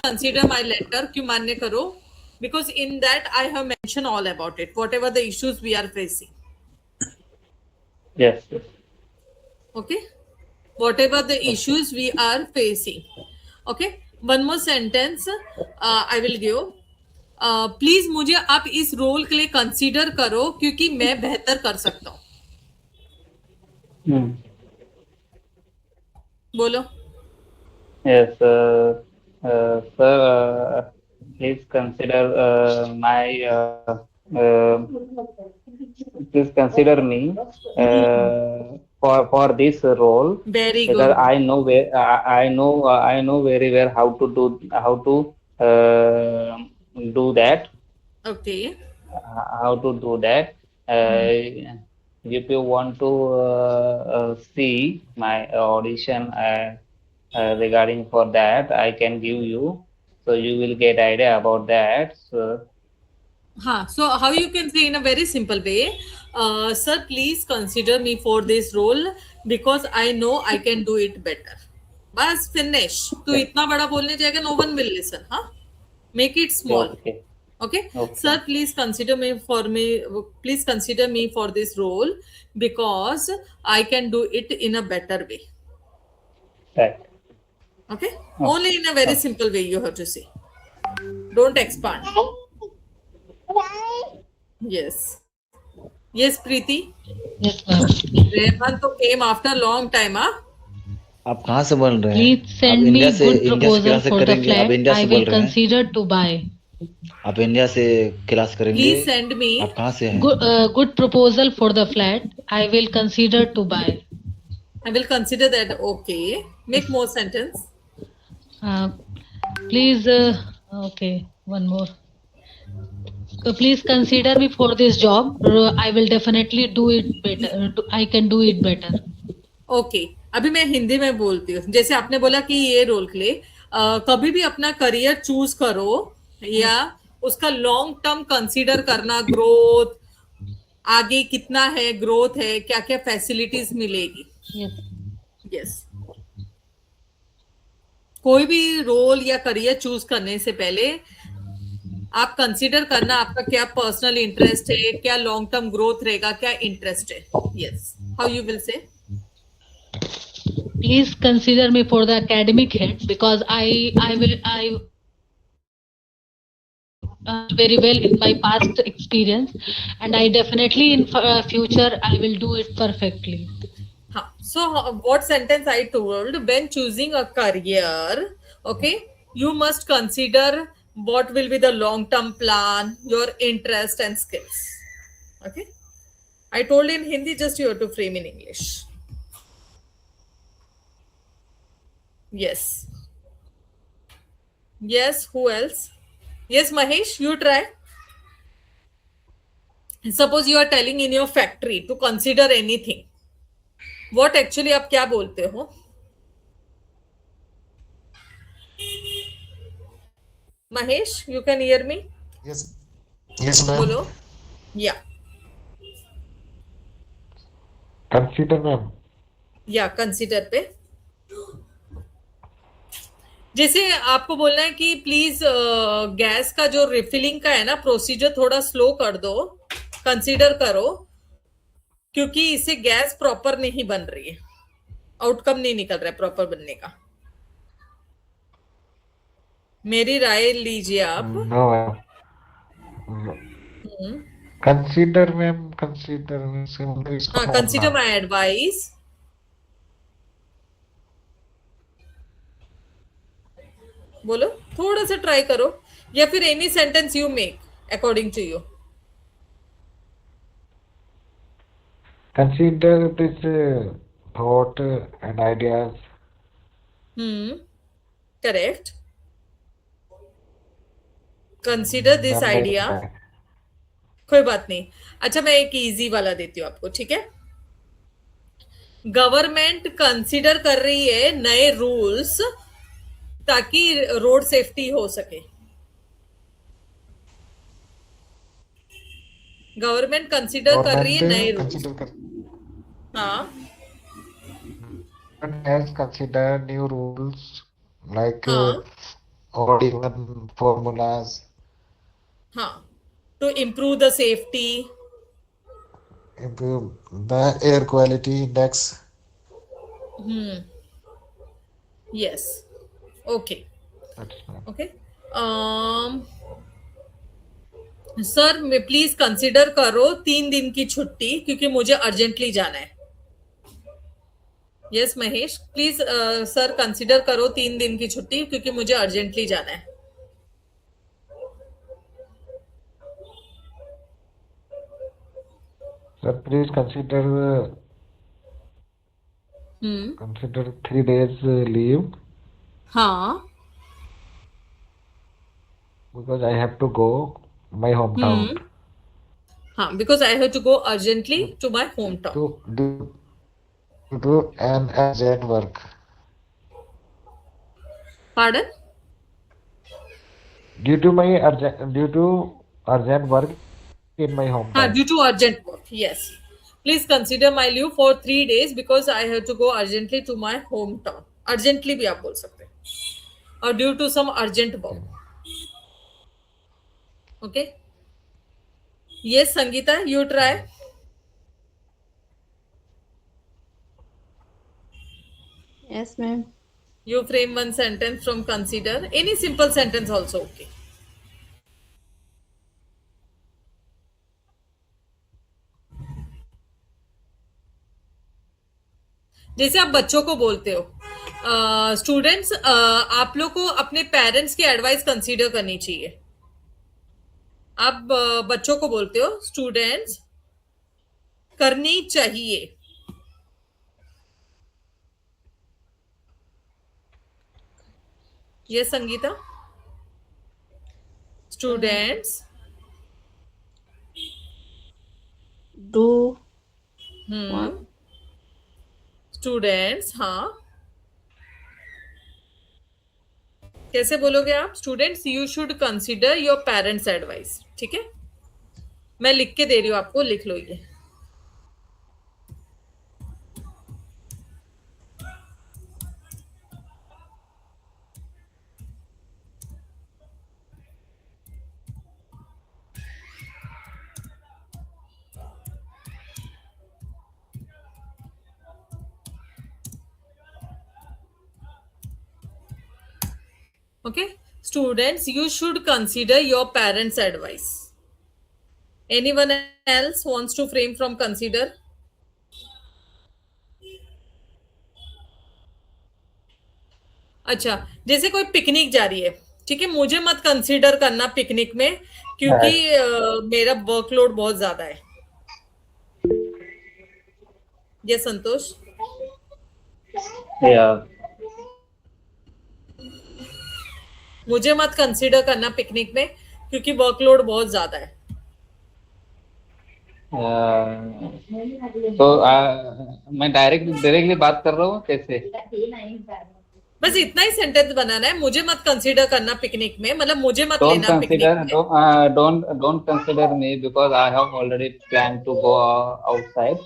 consider my letter. क्यों मान्य करो? Because in that I have mentioned all about it, whatever the issues we are facing. Yes. Yes. Okay, whatever the issues we are facing. Okay, one more sentence I will give. Please मुझे आप इस role के लिए consider करो क्योंकि मैं बेहतर कर सकता हूँ. बोलो. Yes, sir. Please consider please consider me for this role, Very because good. I know very well how to do that. Okay. How to do that. If you want to see my audition regarding for that, I can give you, so you will get idea about that. So हाँ, so how you can say in a very simple way, sir, please consider me for this role because I know I can do it better. बस finish. तू yes, इतना बड़ा बोलने जाएगा, no one will listen. हाँ, make it small. okay, Okay, okay, sir, please consider me for this role because I can do it in a better way. right, Okay, okay, only in a very okay. simple way you have to say. Don't expand. Yes. Yes, Preeti. Yes, ma'am. Rehman to came after long time, हाँ? आप कहाँ से बोल रहे हैं? Please send me good proposal class for the करेंगे? आप flat. India I से will बोल रहे हैं? consider to buy. आप इंडिया से क्लास करेंगे? Please send me आप कहाँ से हैं? Good proposal for the flat. I will consider to buy. I will consider that. Okay. Make more sentence. Please, okay, one more. Please consider me for this job. I will definitely do it better. I can do it better. Okay. अभी मैं हिंदी में बोलती हूँ. जैसे आपने बोला कि ये रोल के लिए कभी भी अपना करियर चूज करो या उसका लॉन्ग टर्म कंसीडर करना, ग्रोथ आगे कितना है, ग्रोथ है, क्या क्या फैसिलिटीज मिलेगी. Yes. यस. कोई भी रोल या करियर चूज करने से पहले आप कंसीडर करना आपका क्या पर्सनल इंटरेस्ट है, क्या लॉन्ग टर्म ग्रोथ रहेगा, क्या इंटरेस्ट है. Yes. How you will say? Please consider me for the academic head because I very well in my past experience, and I definitely in future I will do it perfectly. So what sentence I told, when choosing a career, okay, you must consider what will be the long term plan, your interest and skills. Okay, I told in Hindi, just you have to frame in English. Yes. Yes, who else? Yes, Mahesh, you try. Suppose you are telling in your factory to consider anything. What actually आप क्या बोलते हो? Mahesh, you can hear me? Yes, yes, ma'am. बोलो. Yeah. Consider, ma'am. या consider पे जैसे आपको बोलना है कि प्लीज गैस का जो रिफिलिंग का है ना प्रोसीजर थोड़ा स्लो कर दो, कंसीडर करो क्योंकि इससे गैस प्रॉपर नहीं बन रही है, आउटकम नहीं निकल रहा है प्रॉपर बनने का. मेरी राय लीजिए आप. No, ma'am. Consider, ma'am. Consider means हाँ, कंसीडर माय एडवाइस. बोलो, थोड़ा सा ट्राई करो या फिर any sentence you make according to you. Consider this thought and ideas. Correct. Consider this Ma'am, idea. कोई बात नहीं. अच्छा, मैं एक इजी वाला देती हूँ आपको, ठीक है. गवर्नमेंट कंसीडर कर रही है नए रूल्स ताकि रोड सेफ्टी हो सके. गवर्नमेंट कंसीडर कर रही है नए रूल्स. हाँ, Government has considered new rules like हाँ. odd even formulas, हाँ, to improve the safety. improve the air quality index. Yes. Okay. That's fine. Okay. Sir मैं प्लीज कंसिडर करो 3 दिन की छुट्टी क्योंकि मुझे अर्जेंटली जाना है. Yes Mahesh, please sir consider करो 3 दिन की छुट्टी क्योंकि मुझे अर्जेंटली जाना है. Sir, please consider 3 days leave हाँ. because I have to go my hometown हाँ, because I have to go urgently to my hometown. to do an urgent work. Pardon? Due to urgent work in my hometown. Due to urgent work. Yes. Please consider my leave for 3 days because I have to go urgently to my hometown. Urgently भी आप बोल सकते हैं. Or due to some urgent work. Okay. Yes, Sangeeta, you try. Yes, ma'am. You frame one sentence from consider. Any simple sentence also okay. जैसे आप बच्चों को बोलते हो स्टूडेंट्स आप लोग को अपने पेरेंट्स की एडवाइस कंसीडर करनी चाहिए. आप बच्चों को बोलते हो स्टूडेंट्स करनी चाहिए. ये संगीता स्टूडेंट्स Do स्टूडेंट्स हाँ कैसे बोलोगे आप? Students you should consider your parents advice. ठीक है, मैं लिख के दे रही हूँ आपको, लिख लो ये. Okay, students, you should consider your parents' advice. Anyone else wants to frame from consider? अच्छा, जैसे कोई पिकनिक जा रही है, ठीक है, मुझे मत कंसीडर करना पिकनिक में क्योंकि मेरा वर्कलोड बहुत ज्यादा है. ये संतोष Yeah. मुझे मत कंसीडर करना पिकनिक में क्योंकि वर्कलोड बहुत ज्यादा है. तो मैं डायरेक्टली बात कर रहा हूँ कैसे? बस इतना ही सेंटेंस बनाना है. मुझे मत कंसीडर करना पिकनिक में, मतलब मुझे मत लेना पिकनिक में. Don't consider me because I have already planned to go outside,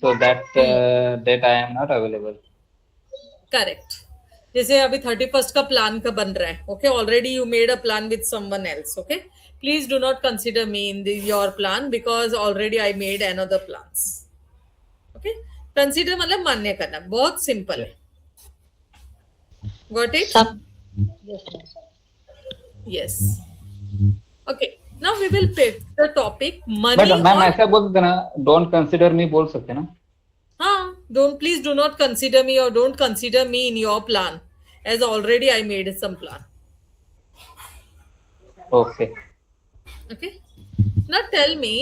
so that I am not available. Correct. जैसे अभी 31st का प्लान का बन रहा है. Okay, already you made a plan with someone else. Okay, please do not consider me in your plan because already I made another plans. Okay, consider मतलब मान्य करना, बहुत सिंपल है. Got it? Yes. Okay, now we will pick the topic money. But ma'am ऐसा बोल सकते ना, don't consider मी बोल सकते ना? हाँ, don't please do not consider me or don't consider me in your plan as already I made some plan. Okay. Okay. Now tell me,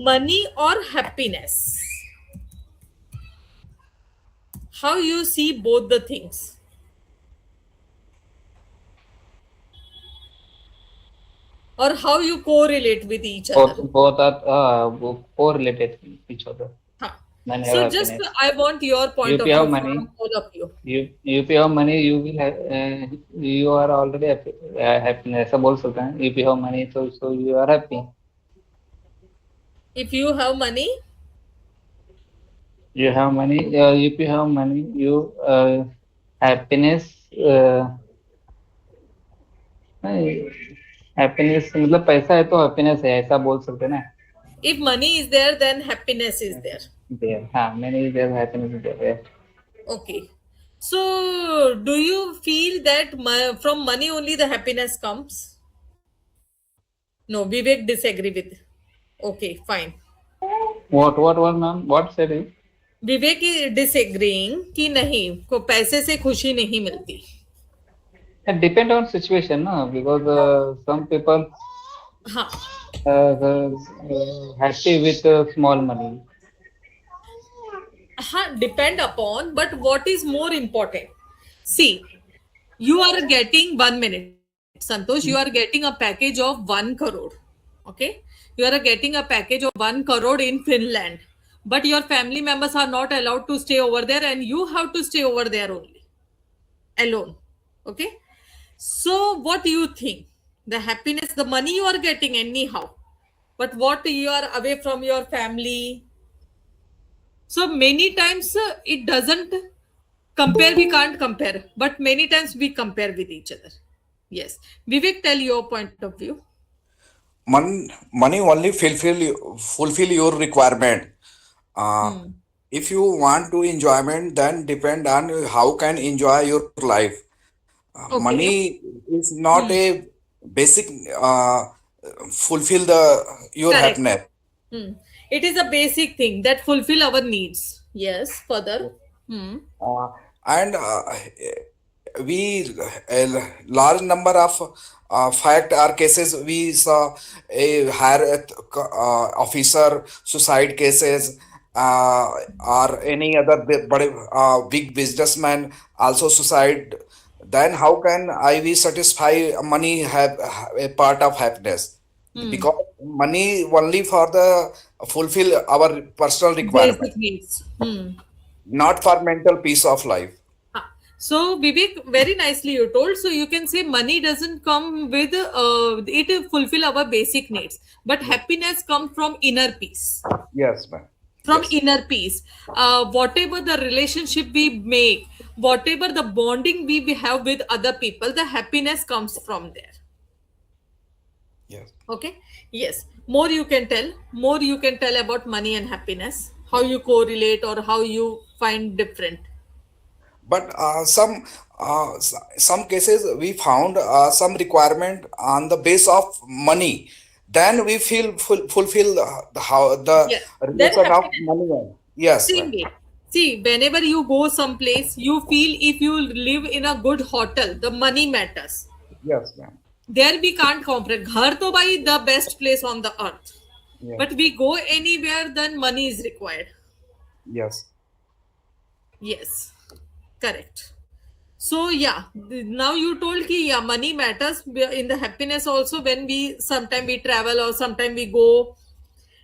money or happiness? How you see both the things? Or how you correlate with each other? Both are correlated with each other. So just I want your point of view from all of you. If you have money, you will have. You are already happy. Happiness. ऐसा बोल सकते हैं. If you have money, so you are happy. If you have money, you have money. If you have money, you happiness. Happiness मतलब पैसा है तो happiness है, ऐसा बोल सकते हैं ना. If money is there, then happiness is there. There, हाँ, many is there, happiness is there. Yeah. Okay. So, do you feel that from money only the happiness comes? No, Vivek disagree with. Okay, fine. What, ma'am? What said he? Vivek is disagreeing कि नहीं को पैसे से खुशी नहीं मिलती. It depend on situation, no? Because some people हाँ, happy with small money. हाँ, depend upon, but what is more important? See, you are getting 1 minute, Santosh, you are getting a package of 1 crore. Okay, you are getting a package of 1 crore in Finland, but your family members are not allowed to stay over there, and you have to stay over there only alone. Okay, so what do you think? The happiness, the money you are getting anyhow, but what you are away from your family. So many times it doesn't compare, we can't compare, but many times we compare with each other. Yes, Vivek, tell your point of view. Money only fulfill your requirement. If you want to enjoyment, then depend on how can enjoy your life. Okay. Money is not a basic fulfill your Correct. happiness. It is a basic thing that fulfill our needs. Yes, further. And we a large number of fact or cases we saw a higher officer suicide cases, or any other big businessman also suicide. Then how can I be satisfy money have a part of happiness? Because money only for the fulfill our personal requirement, Basic needs. not for mental peace of life. So Vivek, very nicely you told. So you can say money doesn't come with it fulfill our basic needs, but happiness comes from inner peace. Yes, ma'am. From Yes. inner peace, whatever the relationship we make, whatever the bonding we have with other people, the happiness comes from there. Yes. Okay, yes, more you can tell about money and happiness, how you correlate or how you find different. But some cases we found some requirement on the base of money. Then we feel fulfill the Yeah, then relation of happiness. money. Yes, See, ma'am. see, whenever you go someplace, you feel if you live in a good hotel, the money matters. Yes, ma'am. There we can't compare. Ghar to bhai the best place on the earth. Yeah. But we go anywhere, then money is required. Yes. Yes, correct. So yeah, now you told ki yeah, money matters in the happiness also when we sometime we travel or sometime we go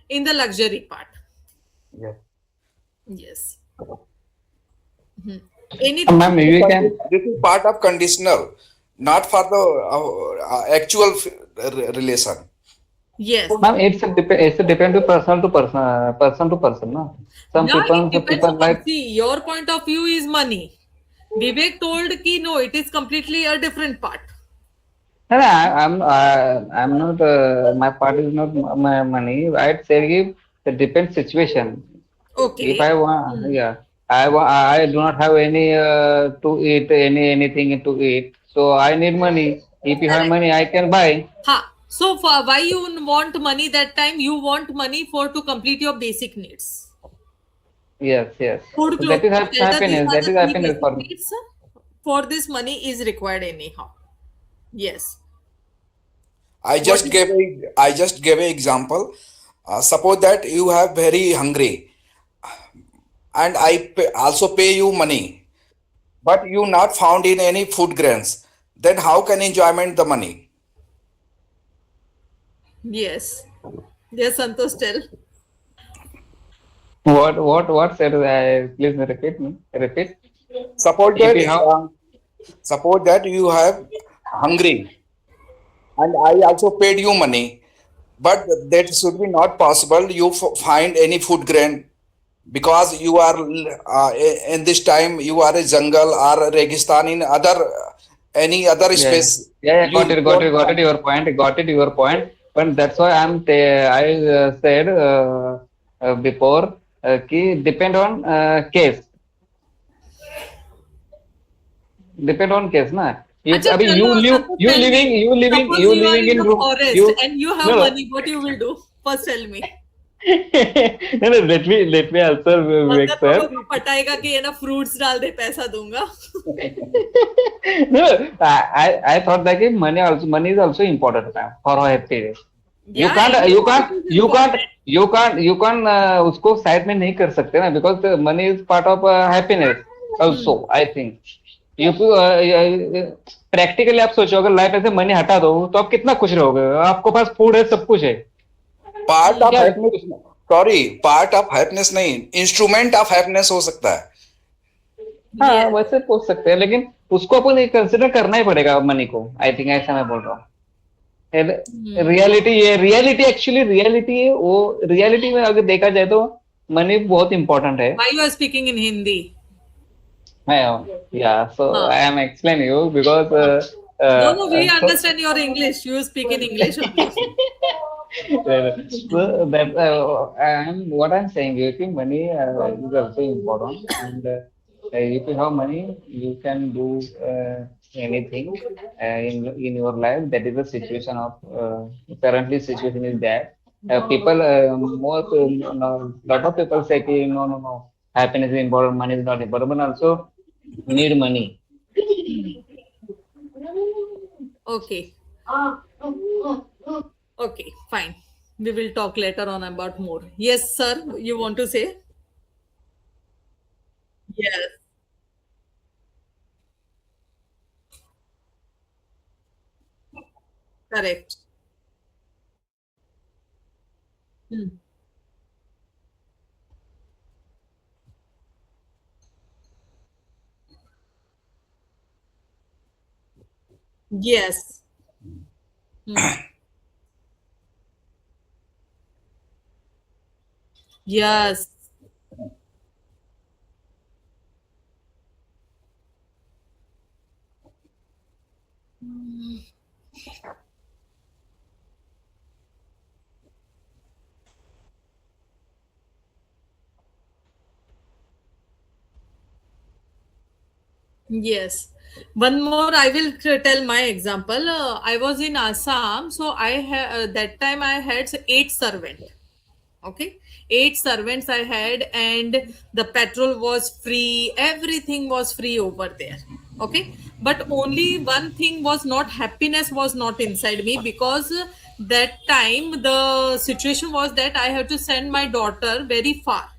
in the luxury part. Yes. Yes. Anything. Ma'am, you can. This is part of conditional, not for the actual relation. Yes. Ma'am, it's a depend to person to person, no? Some Yeah, people, it depends people on, like. see, your point of view is money. Vivek told ki no, it is completely a different part. No, I'm not. My part is not my money. I'd say it depends situation. Okay. If I want, yeah, I do not have any to eat anything to eat, so I need money. If you have Correct. money, I can buy. Ha. So for why you want money that time? You want money for to complete your basic needs. Yes, yes. Food, So that is clothes, shelter, these happiness. are That the is three happiness basic for me. needs. For this money is required anyhow. Yes. I just gave an example. Suppose that you have very hungry, and I also pay you money, but you not found in any food grains. Then how can enjoyment the money? Yes. Yes, Santosh, tell. What said? Please repeat me. Repeat. Suppose If that you have. suppose that you have hungry, and I also paid you money, but that should be not possible. You find any food grain because you are in this time you are a jungle or a registan in other any other Yeah, space. You got it, don't got it, your point. But that's why I said before कि depend on case, ना. You अच्छा अभी चलो you tell me, living suppose you are in in the room forest you and you have no. money, what you will do? First tell me. No, let me answer अगर make लोगों sure. को पटाएगा कि ये ना fruits डाल दे पैसा दूंगा. No, I thought that money is also important for a happy day. You Yeah, can't you anyhow can't it is you can't important. you can't उसको साइड में नहीं कर सकते ना, because money is part of happiness also, I think. You practically आप सोचो, अगर life ऐसे मनी हटा दो तो आप कितना खुश रहोगे. आपको पास फूड है, सब कुछ है. part of क्या happiness. Sorry, part of happiness नहीं, instrument of happiness हो सकता है. हाँ, Yes. वैसे पूछ सकते हैं, लेकिन उसको अपन कंसिडर करना ही पड़ेगा मनी को. आई थिंक ऐसा मैं बोल रहा हूँ. रियलिटी एक्चुअली रियलिटी है वो. रियलिटी में अगर देखा जाए तो मनी बहुत इंपॉर्टेंट है. Why you are speaking in Hindi? Yeah, so हाँ. I am explaining you because No, we so understand your English. You speak in English only. so that what I'm saying is कि money is also important, and if you have money you can do anything in your life. That is the situation of currently situation is that people lot of people say कि no, happiness is important, money is not important, but also need money. Okay. Okay, fine. We will talk later on about more. Yes, sir. You want to say? Yes. Correct. Hmm. Yes. Hmm. Yes. Yes. One more, I will tell my example. I was in Assam, so I that time I had 8 servants. Okay, 8 servants I had, and the petrol was free. Everything was free over there. Okay, but only one thing was not happiness was not inside me, because that time the situation was that I have to send my daughter very far.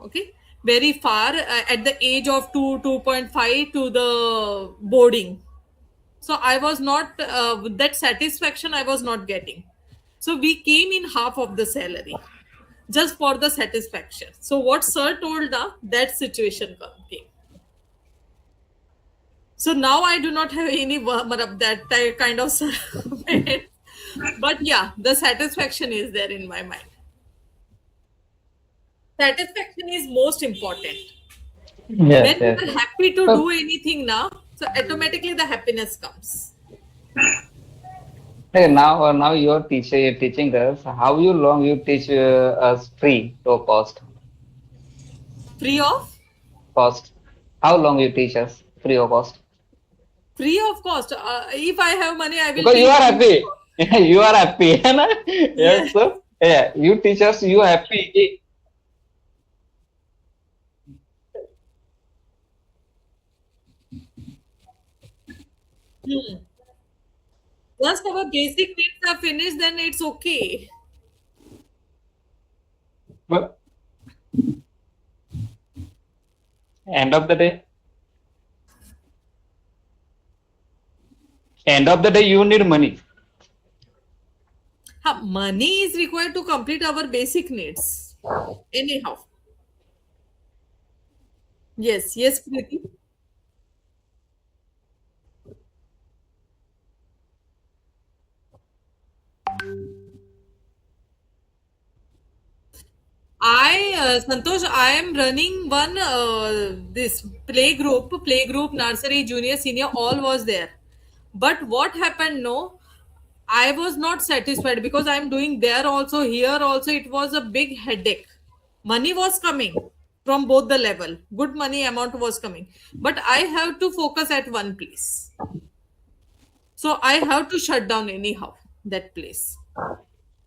Okay, very far at the age of 2.5 to the boarding. So I was not that satisfaction I was not getting. So we came in half of the salary just for the satisfaction. So what sir told, that situation came. So now I do not have any that kind of servant. But yeah, the satisfaction is there in my mind. Satisfaction is most important. Yes, When you yes. are happy to So do anything now, so automatically the happiness comes. hey, now you're teaching us how you long you teach us free to Free of cost. How long you teach us free of cost? free of cost. If I have money, I will Because you teach are free of happy. cost. You are happy. है ना? Yeah. Yes, so yeah, you teach us you happy. Hmm. Once our basic needs are finished, then it's okay. But end of the day you need money. Money is required to complete our basic needs. Anyhow. Yes, yes, Preeti. Santosh, I am running one this playgroup, nursery, junior, senior, all was there. But what happened? No, I was not satisfied because I am doing there also, here also. It was a big headache. Money was coming from both the level. Good money amount was coming, but I have to focus at one place. So I have to shut down anyhow that place.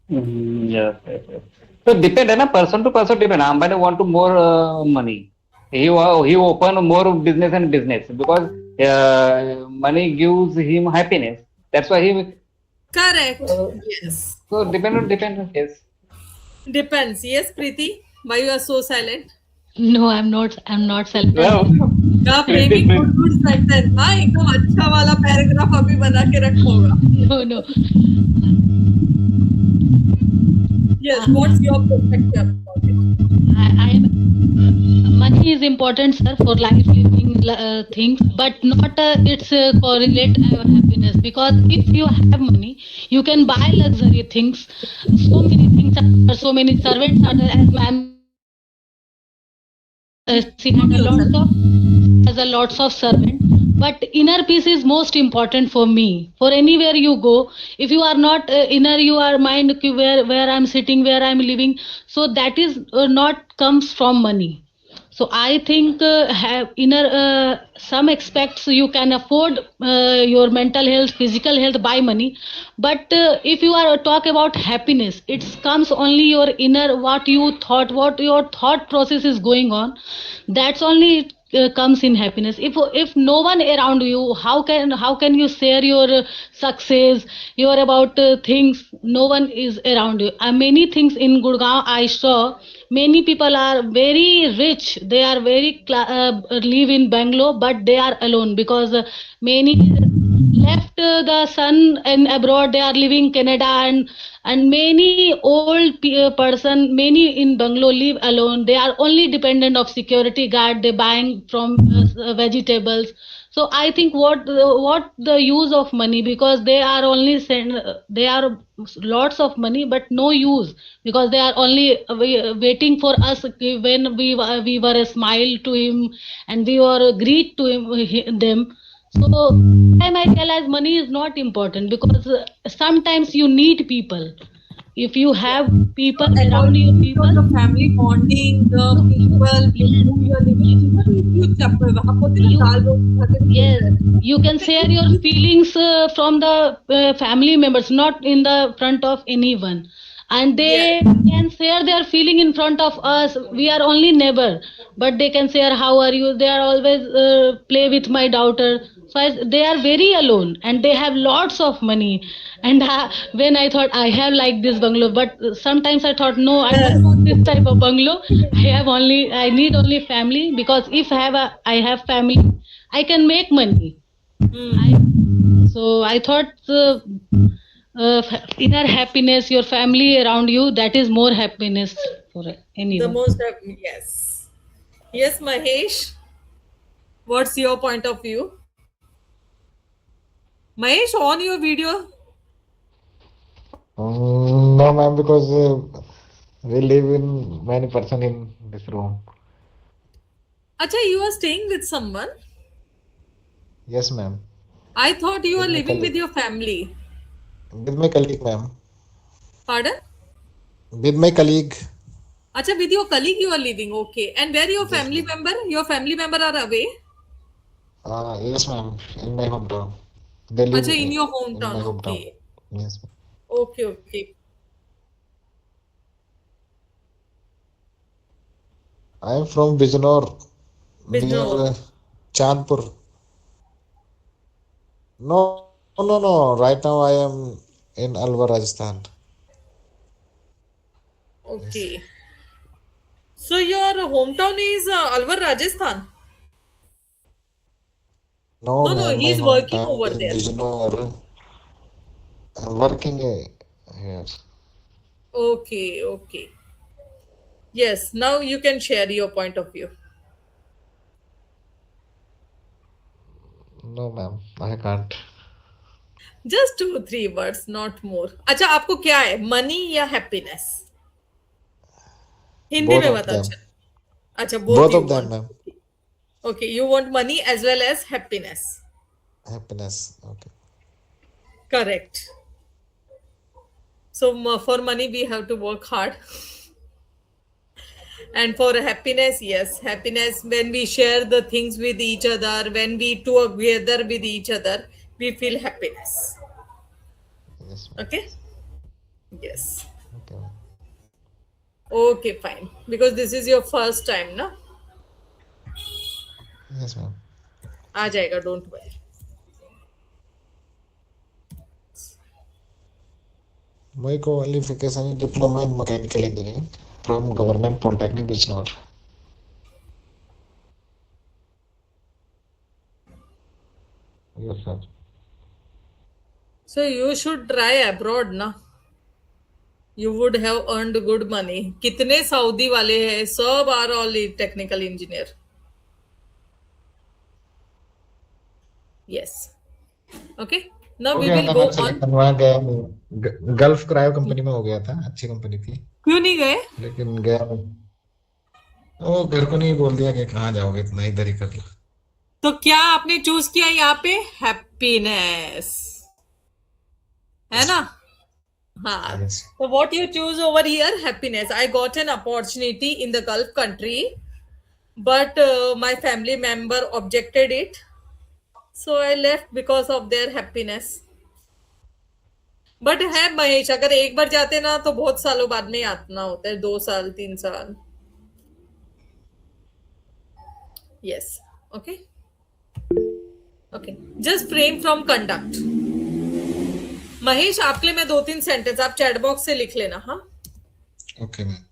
Yes, yes, yes. So depend है ना, person to person depend. Ambani want to more money. He open more business and business because money gives him happiness. That's why he. Correct. Yes. So depend. Yes. Depends. Yes, Preeti. Why you are so silent? No, I'm not selfish. Well, आप framing good sentence हाँ एकदम अच्छा वाला paragraph अभी बना के रखा होगा. No. Yes, what's your perspective about it? Money is important, sir, for life living things, but not it's correlate happiness. Because if you have money, you can buy luxury things. So many things are, so many servants are there, as ma'am. She has a lots of servants, but inner peace is most important for me. For anywhere you go, if you are not inner, you are mind ki where I'm sitting, where I'm living. So that is not comes from money. So I think have inner some aspects you can afford your mental health, physical health by money, but if you are talk about happiness, it comes only your inner, what you thought, what your thought process is going on. That's only comes in happiness. If no one around you, how can you share your success, your about things? No one is around you. Many things in Gurgaon I saw. Many people are very rich. They are very live in Bangalore, but they are alone because many left the son and abroad. They are living Canada, and many old person, many in Bangalore live alone. They are only dependent of security guard. They buying from vegetables. So I think what the use of money, because they are only they are lots of money but no use, because they are only waiting for us when we were a smile to him and we were greet to them. So time I realize money is not important, because sometimes you need people. If you have people And around you, also the family bonding, the people with whom you are living, even if you वहाँ पे होते हैं ना दाल रोटी खाते हैं. yes, you can share your feelings from the family members, not in the front of anyone, and they can share their feeling in front of us. We are only neighbor, but they can share how are you. They are always play with my daughter. So they are very alone and they have lots of money. And when I thought I have like this bungalow, but sometimes I thought no, I don't want this type of bungalow. I need only family, because if I have family, I can make money. So I thought inner happiness, your family around you, that is more happiness for anyone. The most yes. Yes, Mahesh. What's your point of view? Mahesh, on your video. No, ma'am, because we live in many person in this room. Acha, you are staying with someone? Yes, ma'am. I thought you With are my living with colleague. your family. With my colleague, ma'am. Pardon? With my colleague. Acha, with your colleague you are living. Okay. And where your family member? Your family member are away? Yes, ma'am. In my hometown. They live Acha, in your in hometown. my hometown. Okay. Yes, ma'am. Okay. I am from Bijnor, near Bijnor. Chandpur. No. Right now I am in Alwar, Rajasthan. Okay. So your hometown is Alwar, Rajasthan? No, No, ma'am. My he's working hometown over is there. Bijnor. I'm working here. Okay. Yes, now you can share your point of view. No, ma'am. I can't. Just 2-3 words, not more. अच्छा, आपको क्या है, money या happiness? Hindi Both में of बता them. चल अच्छा both Both you of them, want ma'am. Okay you want money as well as happiness Happiness. Okay. Correct so for money we have to work hard and for happiness yes happiness when we share the things with each other when we together with each other we feel happiness Yes, ma'am. okay yes Okay, ma'am. okay fine because this is your first time na Yes, ma'am. आ जाएगा don't worry My qualification is diploma in mechanical engineering from Government Polytechnic Bijnor. Yes, sir. so you should try abroad na you would have earned good money कितने Saudi वाले हैं सब are all technical engineer yes okay now we हो गया will था go मैं on selection वहाँ गया नहीं गल्फ क्रायो कंपनी में हो गया था अच्छी कंपनी थी क्यों नहीं गए लेकिन गया नहीं वो घर को नहीं बोल दिया कि कहाँ जाओगे इतना इधर ही कर लो तो क्या आपने चूज किया यहाँ पे हैप्पीनेस है ना हाँ Yes. so what you choose over here happiness I got an opportunity in the Gulf country but my family member objected it so I left because of their happiness but है महेश अगर एक बार जाते ना तो बहुत सालों बाद में आना होता है 2 साल 3 साल yes okay okay just frame from conduct Mahesh आपके लिए मैं 2-3 सेंटेंस आप चैट बॉक्स से लिख लेना हाँ okay ma'am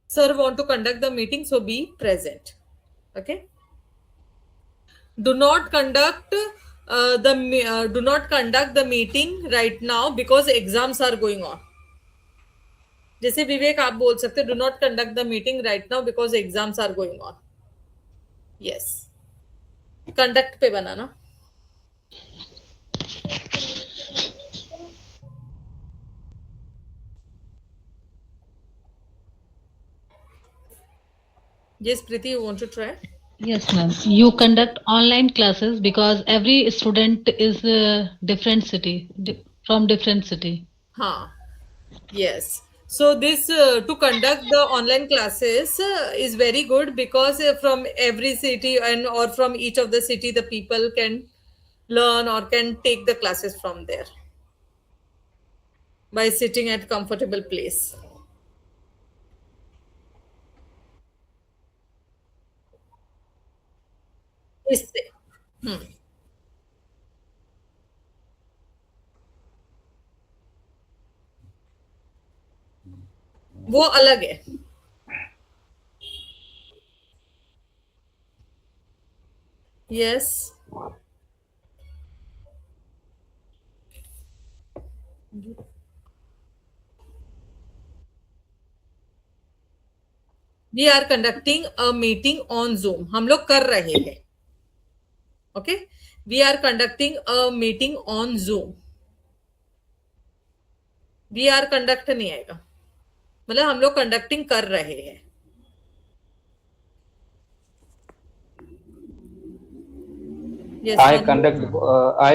sir want to conduct the meeting so be present okay do not conduct do not conduct the meeting right now because exams are going on जैसे विवेक आप बोल सकते do not conduct the meeting right now because exams are going on yes conduct पे बनाना yes Preeti you want to try Yes, ma'am. You conduct online classes because every student is different city, from different city. हाँ yes so this to conduct the online classes is very good because from every city and or from each of the city the people can learn or can take the classes from there by sitting at comfortable place इससे वो अलग है yes we are conducting a meeting on Zoom हम लोग कर रहे हैं okay we are conducting a meeting on Zoom we are conduct नहीं आएगा मतलब हम लोग कंडक्टिंग कर रहे हैं yes I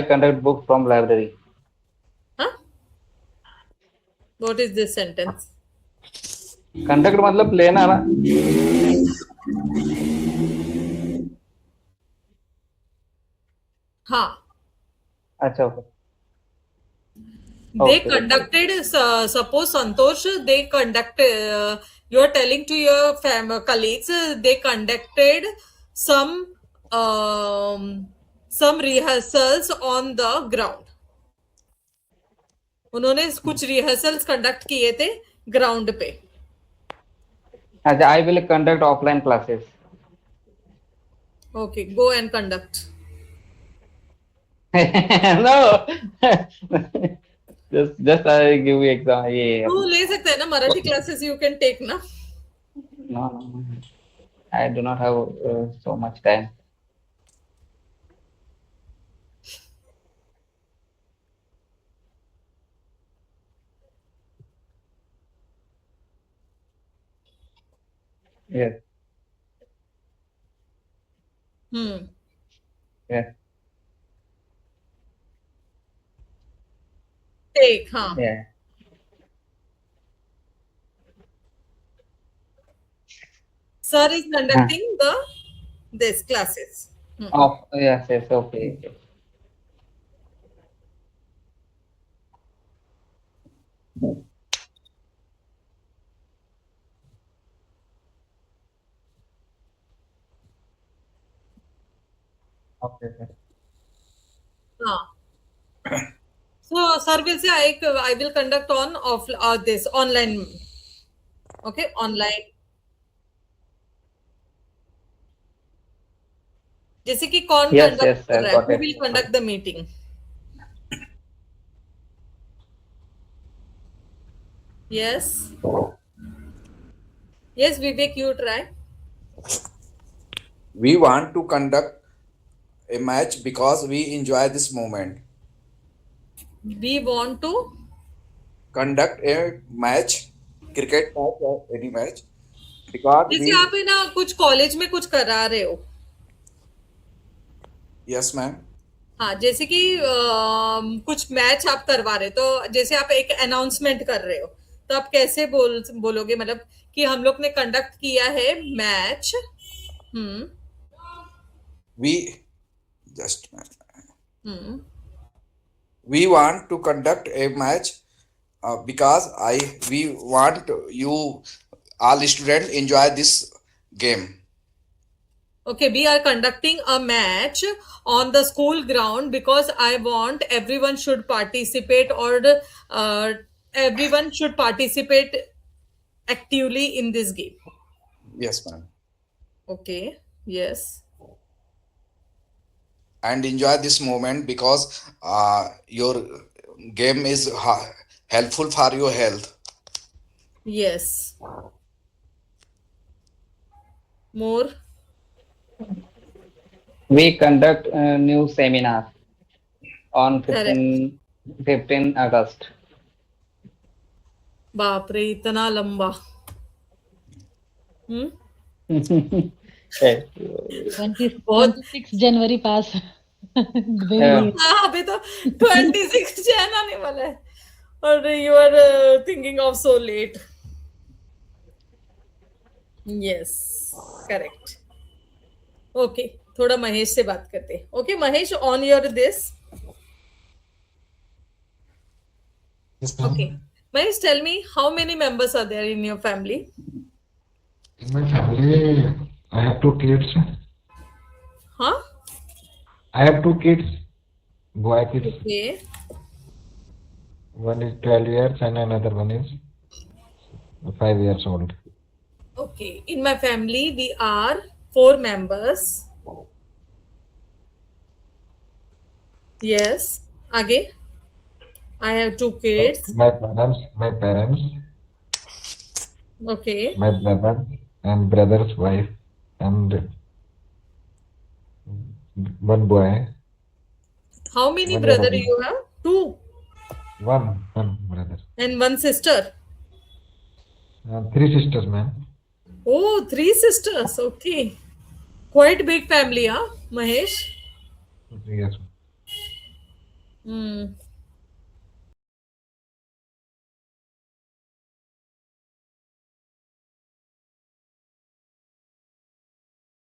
conduct book from library. huh what is this sentence conduct मतलब लेना ना हाँ अच्छा okay they Okay. conducted suppose Santosh they conducted you are telling to your colleagues they conducted some rehearsals on the ground उन्होंने कुछ rehearsals conduct किए थे ground पे. I will conduct offline classes. Okay, go and conduct. No. just I give you example. तू ले सकता है ना Marathi classes, you can take ना. No. I do not have so much time. Yes. Yes. Take. हाँ. Yeah. Sir is conducting this classes. Yes. Okay. Okay. हाँ. So sir will say I will conduct on this online. Okay, online. जैसे कि कौन Yes, conduct कर sir, रहा है, got who it. will conduct the meeting. Yes. Yes, Vivek, you try. We want to conduct a match because we enjoy this moment. We want to Conduct a match, cricket match or any match, because जैसे we. आप है ना कुछ college में कुछ करा रहे हो. Yes, ma'am. हाँ, जैसे कि कुछ मैच आप करवा रहे हो, तो जैसे आप एक अनाउंसमेंट कर रहे हो, तो आप कैसे बोलोगे, मतलब कि हम लोग ने कंडक्ट किया है match. We just. We want to conduct a match because we want you all students enjoy this game. Okay, we are conducting a match on the school ground because I want everyone should participate, or everyone should participate actively in this game. Yes, ma'am. Okay, yes. And enjoy this moment because your game is helpful for your health. Yes. More. We conduct a new seminar on 15 August. बाप रे, इतना लंबा. 26 जनवरी पास. हाँ, अभी तो 26 जैन आने वाला है और you are thinking of so late. Yes, correct. Okay, थोड़ा महेश से बात करते हैं. Okay, Mahesh, on your this. Yes, ma'am. Okay, Mahesh, tell me how many members are there in your family? In my family, I have 2 kids. Huh? I have 2 kids, boy kids. Okay. One is 12 years and another one is 5 years old. Okay. In my family, we are 4 members. Yes. Again, I have 2 kids. My parents, Okay. my brother and brother's wife, and one boy. How many One brother brother. you have? 2 One brother. and 1 sister. 3 sisters, ma'am. Oh, 3 sisters. Okay. Quite big family, huh, Mahesh? Yes. Hmm.